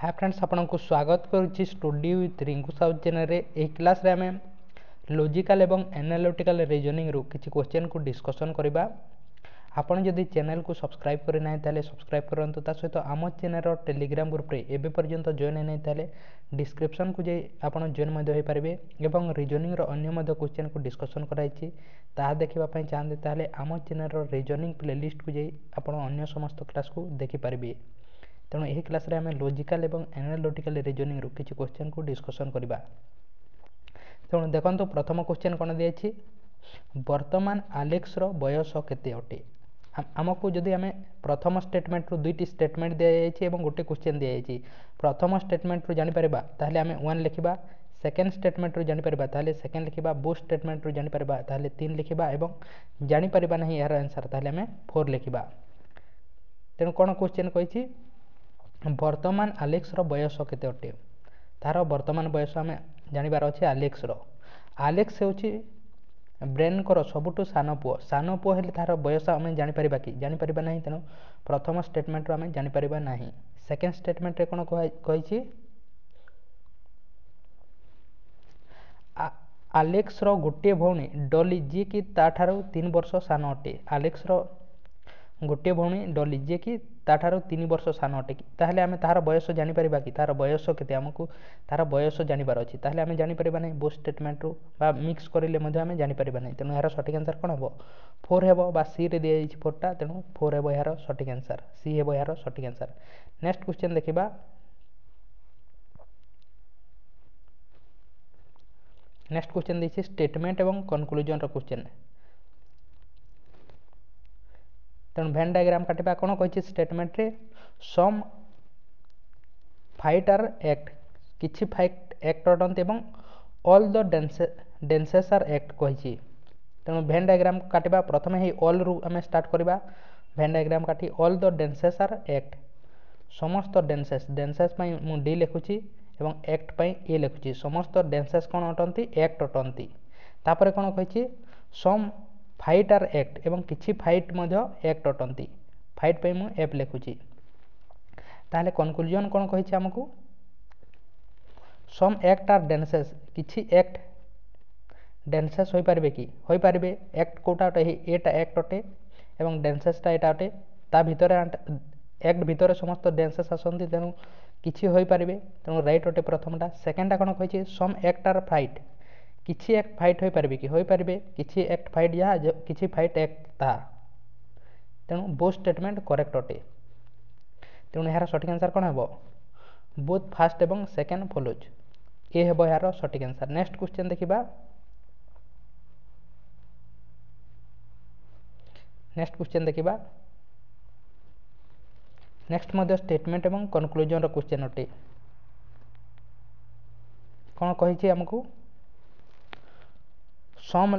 हाय friends आपको स्वागत करुच्ची study with Rinku Sahu channel ए क्लास रे आम लॉजिकल एवं एनालिटिकल रीजनिंग रू किसी क्वेश्चन को डिस्कशन करबा। आपन जदि चैनल को सब्सक्राइब करि नै ताले सब्सक्राइब करंतु। ता सहित आम चैनल टेलीग्राम ग्रुप रे एबे पर्यंत जॉइन नै ताले डिस्क्रिप्शन को जाई आपन जॉइन मध्ये होई पारिबे एवं रीजनिंग रो अन्य मध्ये क्वेश्चन को डिस्कशन कराइछि ता देखिबा पई चाहते ताले आम चैनल रो रीजनिंग प्लेलिस्ट को जाई आपन अन्य समस्त क्लास को देखि पारिबे। तेणु यही क्लास रे आमे लॉजिकल एवं एनालिटिकल रीजनिंग रू किछि क्वेश्चन को डिस्कशन करबा। तेणु देखंतु प्रथम क्वेश्चन कोन दिएछि, वर्तमान आलेक्स रो बयस केते अटे। हमको जदि आमे प्रथम स्टेटमेंट रू दुईटी स्टेटमेंट दिया जायछि एवं गोटे क्वेश्चन दिया जायछि। प्रथम स्टेटमेंट रू जानि परिबा ताले आमे 1 लिखिबा, सेकंड स्टेटमेंट रू जानि परिबा ताले सेकंड लिखिबा, बोथ स्टेटमेंट रू जानि परिबा ताले 3 लिखिबा एवं जानि परिबा नहीं यार आंसर ताले आमे 4 लिखिबा। तेणु कोन क्वेश्चन कहिछि, वर्तमान आलेक्स रो बयस केते अटे। तार वर्तमान बयस आमे जानिबार अछि आलेक्स रो। आलेक्स हेउछि ब्रेन को सबुठु सानो पुओ हेले तार बयस आमे जानि परिबा कि जानि परिबा नाही। तेणु प्रथम स्टेटमेंट रो आमे जानि परिबा नाही। सेकंड स्टेटमेंट रे कोन कहिछि, आलेक्स रो गोटे भौणी डॉली जे कि ताठारो 3 वर्ष सानो अटे। आलेक्स रो गोटे भौणी डॉली जे कि ताठारो 3 वर्ष सानो अटे। ताहले आमे तार बयस जानि परिबा कि तार बयस केते, हमकु तार बयस जानिबार अछि। ताहले आमे जानि परिबा नै बोथ स्टेटमेंट रो बा मिक्स करिले मध्ये आमे जानि परिबा नै। तेणु यार सठिक आंसर कोन हबो, 4 हेबो बा सी रे दिया जाइछि 4 टा। तेणु 4 हेबो यार सठिक आंसर, सी हेबो यार सठिक आंसर। नेक्स्ट क्वेश्चन देखिबा। नेक्स्ट क्वेश्चन दिछि स्टेटमेंट एवं कंक्लूजन रो क्वेश्चन। तेणु वेन डायग्राम काटिबा। कोन कहिछि स्टेटमेंट रे, सम फाइट आर एक्ट, किछि फाइट एक्ट अटंती एवं ऑल द डेंसेस आर एक्ट कहिछि। तेणु वेन डायग्राम काटिबा। प्रथमे हे ऑल रू आमे स्टार्ट करबा। वेन डायग्राम काटी ऑल द डेंसेस आर एक्ट, समस्त डेंसेस, डेंसेस पई मु डी लिखुछि एवं एक्ट पई ए लिखुछि। समस्त डेंसेस कोन अटंती, एक्ट अटंती। तापरे कोन कहिछि, सम फाइट आर एक्ट एवं किछि फाइट मध्ये एक्ट अटंती। फाइट पई मु एफ लिखुछि। ताहले कंक्लूजन कोन कहिछि हमकु, सम एक्ट आर डेंसेस, किछि एक्ट डेंसेस होई पारबे कि होई पारबे। एक्ट कोटा अटे, एटा एक्ट अटे एवं डेंसेस टा एटा अटे। ता भितरे एक्ट भितरे समस्त डेंसेस आसंती। तेणु किछि होई पारबे। तेणु राइट अटे प्रथमटा। सेकंडटा कोन कहिछि, सम एक्ट आर फाइट, किछि एक्ट फाइट होई पारबे कि होई पारबे। किछि एक्ट फाइट या किछि फाइट एक्ट ता। तेणु बोथ स्टेटमेंट करेक्ट अटे। तेणु यार सठिक आंसर कोन हेबो, बोथ फर्स्ट एवं सेकंड फॉलोज, ए हेबो यार सठिक आंसर। नेक्स्ट क्वेश्चन देखिबा। नेक्स्ट क्वेश्चन देखिबा। नेक्स्ट मध्ये स्टेटमेंट एवं कंक्लूजन रो क्वेश्चन अटे। कोन कहिछि हमकु, सम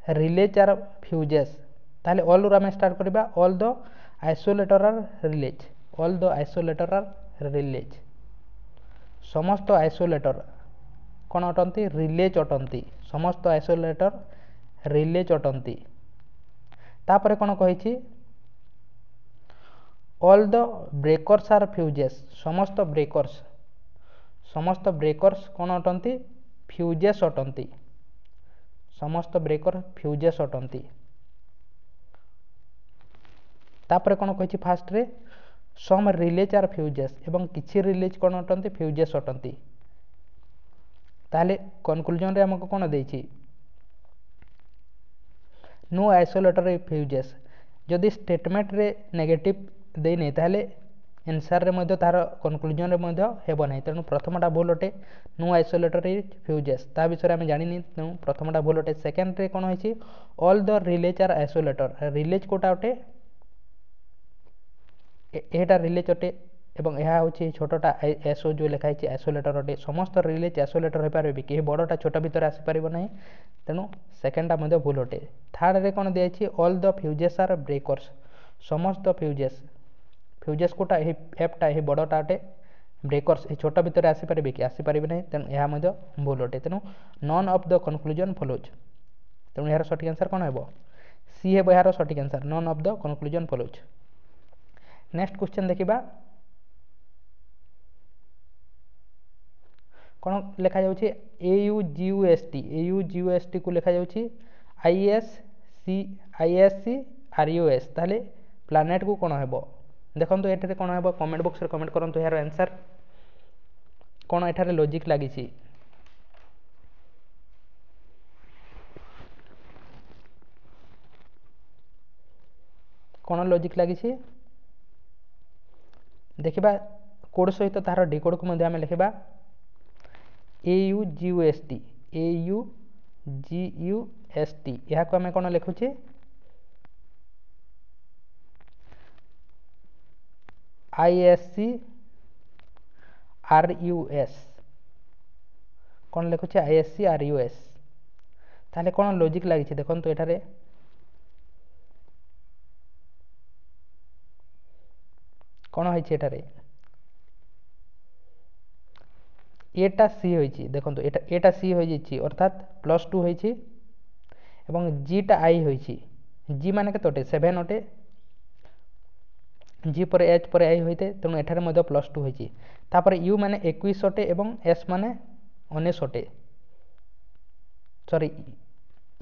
रिलेज आर फ्यूजेस। ताले ऑल रू आमे स्टार्ट करबा। All the isolator are relays, all the isolator are relays, समस्त आइसोलेटर कोन अटंती, रिलेज अटंती। समस्त आइसोलेटर रिलेज अटंती। तापरे कोन कहिछि, all the breakers are fuses, समस्त ब्रेकर्स, समस्त ब्रेकर्स कोन अटंती, फ्यूजेस अटंती। समस्त ब्रेकर फ्यूजेस अटंती। तापरे कोन कहिछि फास्ट रे, सम रिलेज आर फ्यूजेस एवं किछि रिलेज कोन अटंती, फ्यूजेस अटंती। ताले कंक्लूजन रे हमको कोन देछि, नो आइसोलेटर फ्यूजेस। जदि स्टेटमेंट रे नेगेटिव देइ नै ताले आंसर रे मध्ये तार कंक्लूजन रे मध्ये हेबो नै। तेणु प्रथमटा भूल अटे, नो आइसोलेटर फ्यूजेस, ता विषय आमे जानि नि। तेणु प्रथमटा भूल अटे। सेकंड रे कोन होइछि, all the relays are isolator, relays कोटा अटे, एटा रिलेज अटे एवं यह होछि छोटटा एसओ जो लिखा है आइसोलेटर अटे। समस्त रिलेज आइसोलेटर हो पारे कि बड़टा छोटा भितर आसी पारिबो नाही। तेणु सेकंडटा मध्ये भूल अटे। थर्ड रे कोन दिया छि, all the fuses are breakers, समस्त फ्यूजेस, फ्यूजेस कोटा एफटा हे बड़टा अटे, ब्रेकर्स ए छोटा भितर आसी पारिबे कि आसी पारिबे नाही। तेणु यह मध्ये भूल अटे। तेणु none of the conclusion follows. तेणु यार सठिक आंसर कोन हेबो, सी हेबो यार सठिक answer, none of the conclusion follows. Next question देखिबा। कौन लिखा जाउछि AUGUST AUGUST को लिखा जाउछि ISC RUS ताले प्लानेट को कौन हेबो देखंतु एठारे कौन हेबो कमेंट बॉक्स रे कमेंट करंतु यार आंसर कौन एठारे लॉजिक लागिछि कौन लॉजिक लागिछि देखिबा कोड सहित तार डिकोड को मध्ये आमे लिखिबा AUGUST या को आमे कौन लिखुछि ISC RUS कौन लिखुछि ISC RUS ताले कौन लॉजिक लागिछि देखंतु एठारे कौन होइछि एठारे एटा सी होइछि देखंतु एटा सी होइ जैछि अर्थात +2 होइछि एवं जी टा आई होइछि जी माने केतोटे 7 ओटे जी पर एच पर आई होइते तेणु एठारे मध्ये +2 होइछि तापर यू माने 21 ओटे एवं एस माने 19 ओटे सॉरी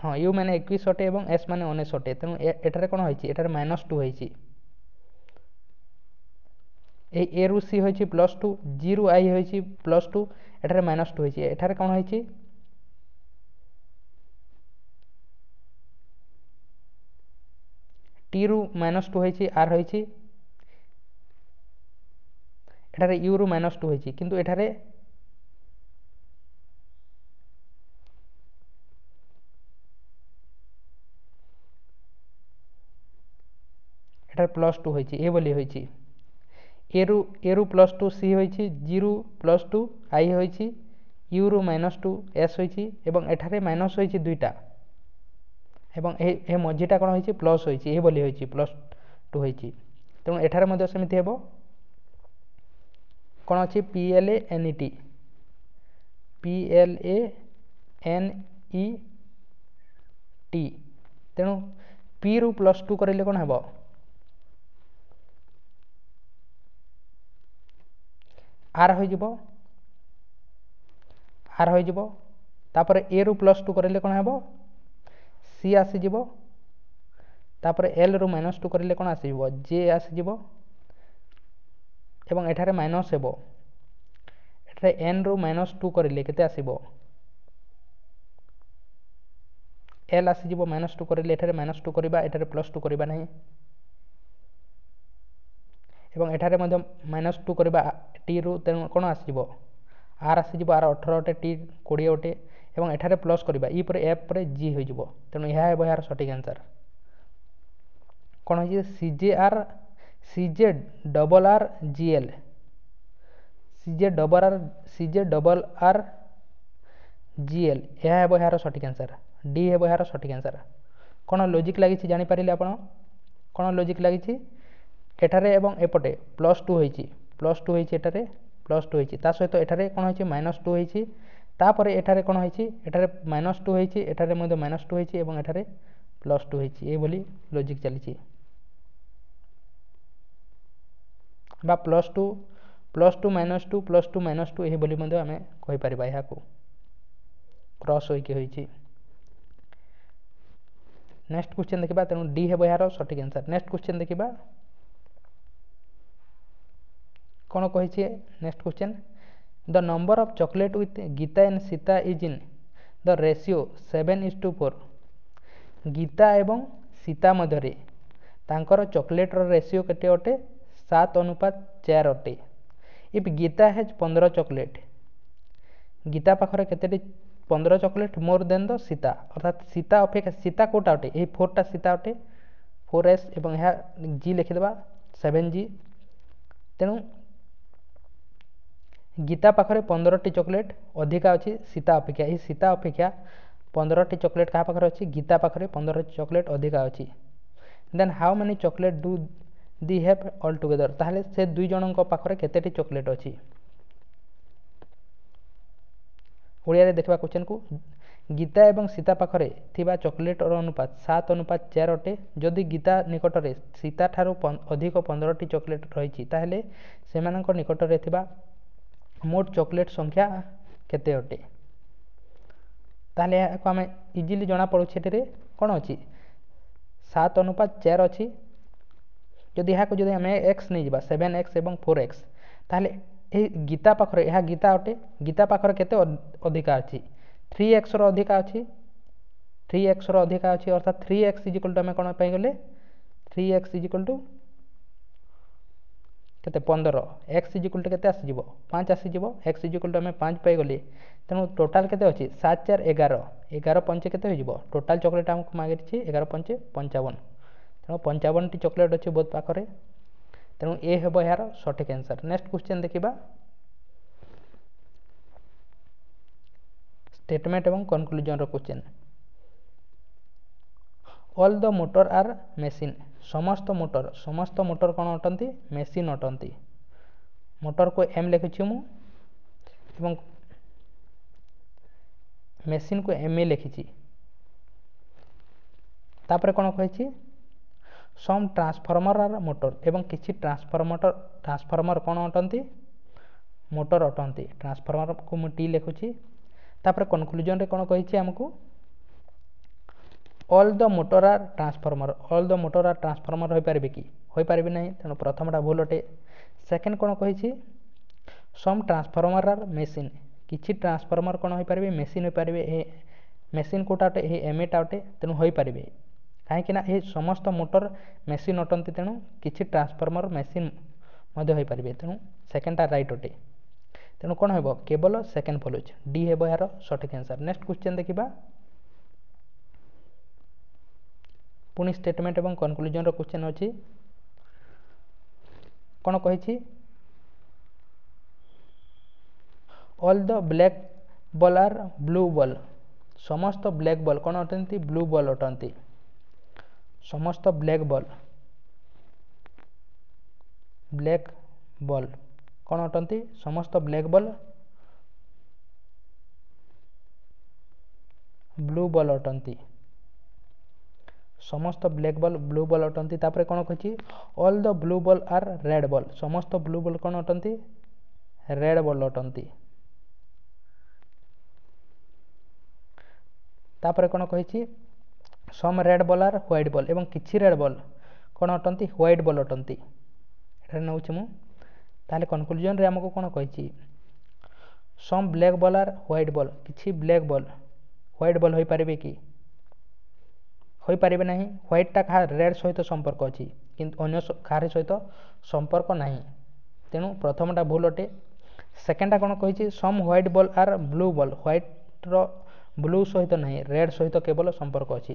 हां यू माने 21 ओटे एवं एस माने 19 ओटे तेणु एठारे कोन होइछि एठारे -2 होइछि ए रु सी होइछि +2 जी रु आई होइछि +2 एठारे -2 होइछि एठारे कोन होइछि टी रु -2 होइछि आर होइछि एठारे यू रु -2 होइछि किंतु एठारे +2 होइछि ए बोली होइछि ए रु +2 सी होइछि जी रु +2 आई होइछि यू रु -2 एस होइछि एवं एठारे माइनस होइछि दुईटा एवं ए मझीटा कोन होइछि प्लस होइछि ए बोली होइछि +2 होइछि तेणु एठारे मध्ये समिति हेबो कोन अछि PLANET तेणु P रु +2 करिले कोन हेबो आर हो जिवो तापर ए रु +2 करिले कोन हेबो सी आसी जिवो तापर एल रु -2 करिले कोन आसी जिवो जे आसी जिवो एवं एठारे माइनस हेबो एठारे एन रु -2 करिले केते आसीबो एल आसी जिवो -2 करिले एठारे -2 करिबा एठारे +2 करिबा नहीं एवं एठारे मध्ये -2 करिबा टी रु तेणु कोन आसी जिवो आर आसी जिवो आर 18 ओटे टी 20 ओटे एवं एठारे प्लस करिबा ई पर एफ पर जी हो जिवो तेणु यह हेबो यार सटीक आंसर कोन होइछि सीजे डबल आर जीएल सीजे डबल आर जीएल यह हेबो यार सटीक आंसर डी हेबो यार सटीक आंसर कोन लॉजिक लागिछि जानि परिले आपण कोन लॉजिक लागिछि एठारे एवं एपटे +2 होइछि एठारे +2 होइछि ता सहित एठारे कोन होइछि -2 होइछि तापर एठारे कोन होइछि एठारे -2 होइछि एठारे मध्ये -2 होइछि एवं एठारे +2 होइछि ए बोली लॉजिक चलिछि बा +2 +2 -2 +2 -2 ए बोली मध्ये हमें कहि परिबा या को क्रॉस होइ के होइछि नेक्स्ट क्वेश्चन देखिबा तेणु डी हेबो यार सटीक आंसर नेक्स्ट क्वेश्चन देखिबा कौन कही next question the number of chocolate with Gita and Sita is in the ratio 7:4 Gita एवं सीता मध्य तांकर चॉकलेट रेशियो केते अटे 7:4 अटे if Gita has 15 chocolate Gita पाखरे केते 15 chocolate more than the Sita अर्थात सीता अपेक्षा सीता कोटा अटे ए 4टा सीता अटे 4s एवं यह जी लिखिदेबा 7g तेणु गीता पाखरे 15टी चॉकलेट अधिका अछि सीता अपेक्षा ए सीता अपेक्षा 15टी चॉकलेट कहा पाखरे अछि गीता पाखरे 15टी चॉकलेट अधिका अछि then how many chocolate do they have all together ताहले से दुई जनक पाखरे केतेटी चॉकलेट अछि ओडिया रे देखबा क्वेश्चन को गीता एवं सीता पाखरे थिबा चॉकलेट अनुपात 7:4 अटे जदि गीता निकट रे सीता ठारू अधिक 15टी चॉकलेट रहिछि ताहले सेमानक निकट रे थिबा मोट चॉकलेट संख्या केते अटे ताहले को आम इजिली जना पड़ू से कौन अच्छी 7:4 अच्छी जदि यहाँ जब आम एक्स नहीं जा 7x और 4x ताहले गीता पाखरे यह गीता अटे गीता पाखरे केते अधिका अच्छी 3x अधिका अच्छी 3x अधिका अच्छी अर्थात 3x इजिकल टू आम कौन पाइगले 3x इजिकल टू केते 15 x इजिकल टू केते आसीजिव 5 आसीजिव x इजिकल टू आम 5 पाइगले तेणु टोटाल केते अच्छी 7 4 11 11 पंचे केते हो टोटाल चॉकलेट आमको मागे 11 पंचे 55 तेणु 55 टी चॉकलेट अच्छी बहुत पाखरे तेणु ए हेब यार सठिक आंसर। नेक्स्ट क्वेश्चन देखिबा स्टेटमेंट एवं कंक्लूजन रो question all the motor are machine समस्त मोटर कौन अटंती मेसीन अटंती मोटर को एम लिखुची मु एवं मेसीन को एम ए लिखी तापर कौन कही सम ट्रांसफॉर्मर आर मोटर एवं किसी ट्रांसफॉर्मर कौन अटंती मोटर अटंती ट्रांसफॉर्मर को मु टी लिखुची तापर कंक्लूजन रे कौन कही आमको all the motor are transformer हो पारे कि हो पारे ना तेणु प्रथमटा भूल अटे सेकेंड कौन कही सम ट्रांसफॉर्मर आर मेसीन किसी ट्रांसफॉर्मर कौन हो पारे मेसीन हो पारे मेसीन कोटा अटे ये एम एटा अटे तेणु हो पारे कहीं समस्त मोटर मेसीन अटंती तेणु किसी ट्रांसफॉर्मर मेसीन हो पारे तेणु सेकेंडटा राइट अटे तेणु कौन हो केवल सेकेंड फॉलोज डी हेब यार सठिक आंसर। नेक्स्ट क्वेश्चन देखिबा पुणी स्टेटमेंट एवं कंक्लूजन रो क्वेश्चन अछि कौन कही all the black ball are blue ball समस्त ब्लैक बॉल कौन अटंती ब्लू बॉल अटंती समस्त ब्लैक बॉल कौन अटंती समस्त ब्लैक बॉल ब्लू बॉल अटंती समस्त ब्लैक बॉल ब्लू बॉल अटंती तापर कौन कही all the blue ball are red ball समस्त ब्लू बॉल कौन अटंती रेड बॉल अटंती तापर कौन कही some red ball are white ball एवं किछि रेड बॉल कौन अटंती व्हाइट बॉल अटंती एटा नउछि मु ताले कंक्लूजन रे हमको कौन कही some black ball are white ball किछि ब्लैक बॉल व्हाइट बॉल हो पारे कि हो पारे ना व्हाइटा क्या रेड सहित संपर्क अच्छी किंतु अन्य काहार सहित संपर्क नहीं तेणु प्रथमटा भूल अटे सेकेंडटा कौन कही some white ball are blue ball व्हाइट्र ब्लू सहित नहीं रेड सहित केवल संपर्क अच्छी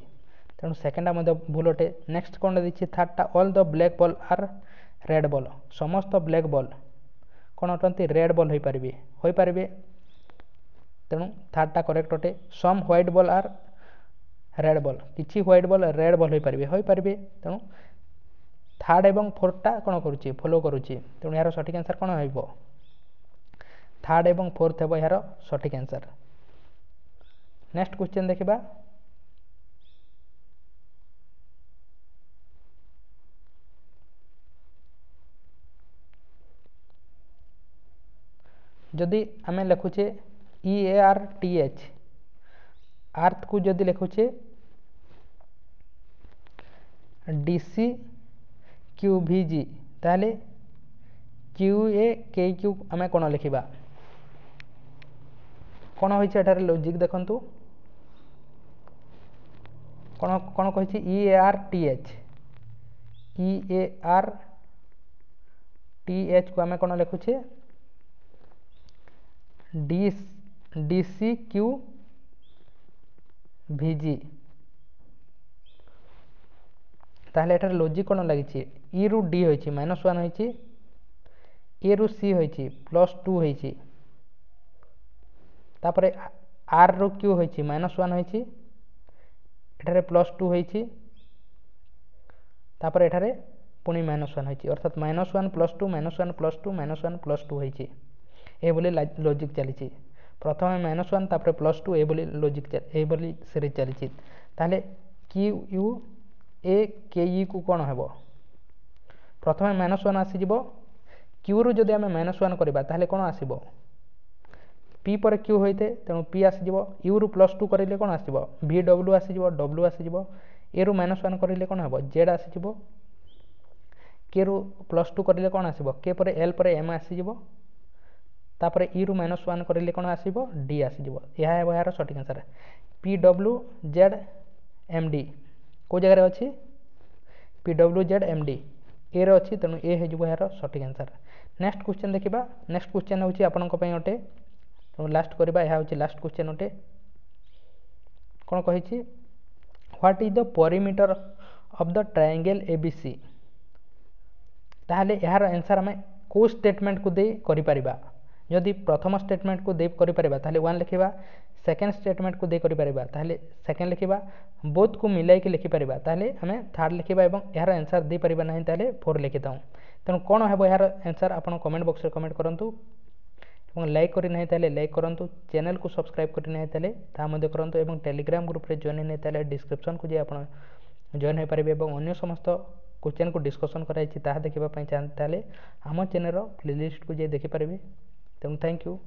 तेणु सेकेंडटा भूल अटे। नेक्स्ट कौन देखिए थर्डटा all the black ball are red ball समस्त ब्लैक बॉल कौन अटंती रेड बॉल हो पारे तेणु थर्डटा करेक्ट अटे some white ball are red ball किसी व्हाइट बॉल रेड बॉल हो पारे तेणु थर्ड एवं फोर्थटा कौन करुच्ची फॉलो करुच्ची तेणु यार सठिक आंसर कौन हो थर्ड एवं फोर्थ हे यार सठिक आंसर। नेक्स्ट क्वेश्चन देखिबा जदि आम लिखुचे EARTH आर्थ को जदि लिखुचे DCQVG ताहले QAKQ आम कौन लिखा कौन होइछे लॉजिक देखंतु कौन कौन कही EARTH को आम कौन लिखुचे DCQVG ताहले एटार लॉजिक कौन लगी E रु D होइछी -1 होइछी A रु C होइछी +2 होइछी तापरे R रु Q होइछी -1 होइछी एठारे +2 होइछी तापरे एठारे पुणी -1 होइछी अर्थात -1 +2 -1 +2 -1 +2 होइछी ए बोली लॉजिक चली प्रथम -1 तापरे +2 ए बोली लॉजिक ए बोली सीरीज चली ताहले QAKE को कौन हेबो प्रथम -1 आसीजिवो Q रु जदि आमे -1 करबा ताहले कौन आसीबो पी पर क्यू होते तेणु पी आसीज यू रु +2 करें कौन आसो भि डब्ल्यू आसीज डब्ल्यू आसीज ए रु -1 करें कौन हम जेड आसीज के रु +2 करें कौन आसो के पर एल पर एम आसीज तापर ई रु -1 करें कौन आसो डी आसीज यह है यार सठिक answer P W Z M D कौ जगह अच्छी P W Z M D ए रे अच्छी तेणु ए हो यार सठिक आंसर नेक्स्ट क्वेश्चन देखा नेक्स्ट क्वेश्चन हूँ आपण अटे तेणु लास्ट करवा यह हूँ लास्ट क्वेश्चन अटे कौन कही what is the परिमीटर of the triangle ABC ताहले यार आंसर आम कौ स्टेटमेंट को दे करिपरिबा जदि प्रथम स्टेटमेंट को दे करिपरिबा ताहले 1 लिखिबा सेकेंड स्टेटमेंट को दे करिपरिबा ताहले सेकेंड लिखिबा बोथ को मिलाई के लिखिपरिबा ताहले आम थर्ड लिखिबा एवं यार आंसर दे परिबा नहीं ताहले 4 लिखिथाऊ तेणु कौन है यार आंसर आपण कमेंट बॉक्स रे कमेंट करंतु और लाइक करी नहीं ताले लाइक करंतु चैनल को सब्सक्राइब करी नहीं ताले ता मध्ये करंतु एवं टेलीग्राम ग्रुप रे जॉइन नहीं ताले डिस्क्रिप्शन को जे आपण जॉइन हो पारिबे एवं अन्य समस्त क्वेश्चन को डिस्कशन कराई ताहा देखिबा पई चाहते ताले आम चैनल प्लेलिस्ट को जे देखि पारिबे तेणु थैंक यू।